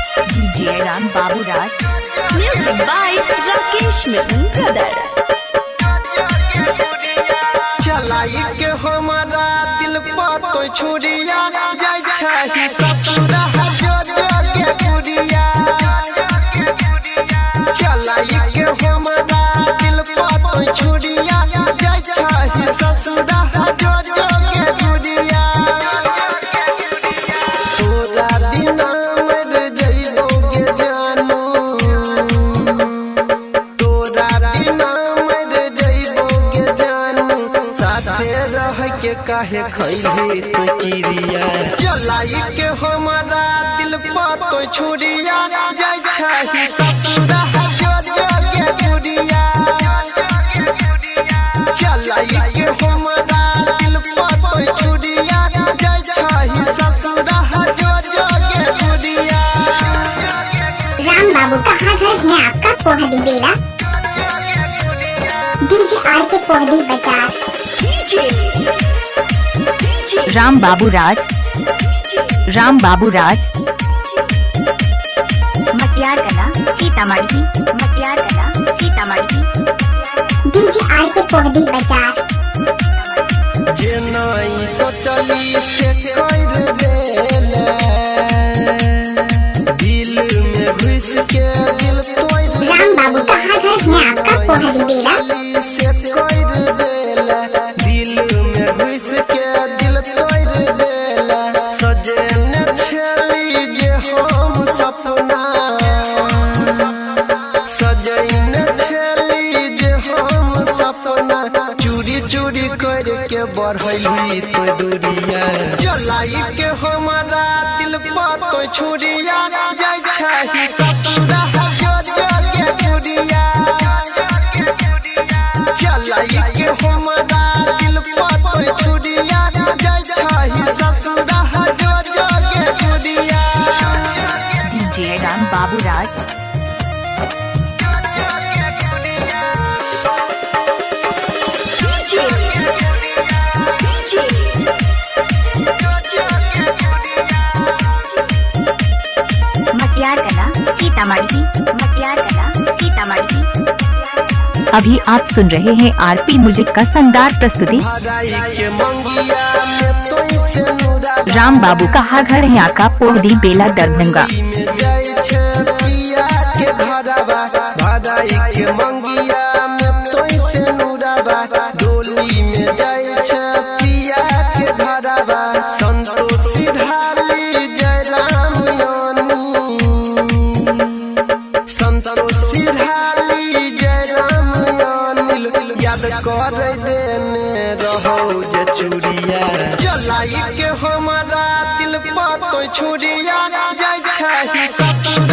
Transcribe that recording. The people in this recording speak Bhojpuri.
DJ Ram Babu Raj. Music by Rakesh Mithun Brother. चलाई के हमारा दिल पर तो छुरिया जाय छही ससुरा जो के गुड़िया। चलाई के हमारा दिल पर तो छुरिया जाय छही ससुरा जो के गुड़िया। तोरा बिना मर जइबोगे जानू, तोरा बिना मर जइबोगे जानू, साथे रह के काहे खइली तो किरिया। चलाई के हमारा दिल पर तो छुरिया जाय छही ससुरा जो के गुड़िया। चलाई के हमारा दिल पर तो छुरिया जाय छही ससुरा जो के गुड़िया। राम बाबू कहाँ घर है आपका? पोहदी बेला DJ RK पोहदी बाजार। Ram Babu Raj. Ram Babu Raj. मटियार कला सीतामढ़ी, मटियार कला सीतामढ़ी। DJ RK पोहदी बाजार। जे नहीं सोचली से कर देले, दिल में घुस के दिल तोड़। राम बाबू कहाँ घर है आपका? पोहदी बेला से कर देले, दिल में घुस के दिल तोड़ देले। सजे न छली जे हम सपना, सजे न छली जे हम सपना, चूरी चूरी करके बढ़ली तो दूरिया। चलाई के हमारा दिल पर तो छुरिया जाय छही ससुरा जो के गुड़िया। चलाई के हमारा दिल पर तो छुरिया जाय छही ससुरा जो के गुड़िया। DJ Ram Babu Raj. मटियार कला सीतामढ़ी, मटियार कला सीतामढ़ी। अभी आप सुन रहे हैं आरपी म्यूजिक का शानदार प्रस्तुति। भराई के मंगिया में तो से नूरा राम बाबू कहाँ घर है आपका? पोहदी बेला दरभंगा। में जाय छे पिया के घरवा। भराई के मंगिया में तो से नूरावा, डोली में जाय छे पिया के घरवा। संतोषी ढाली जय राम यानी, संतोषी ढाली जय राम यानी। याद कर देने रहो जे चूड़िया। चलाई के हमारा दिल पर तो छुरिया जाय छही ससुरा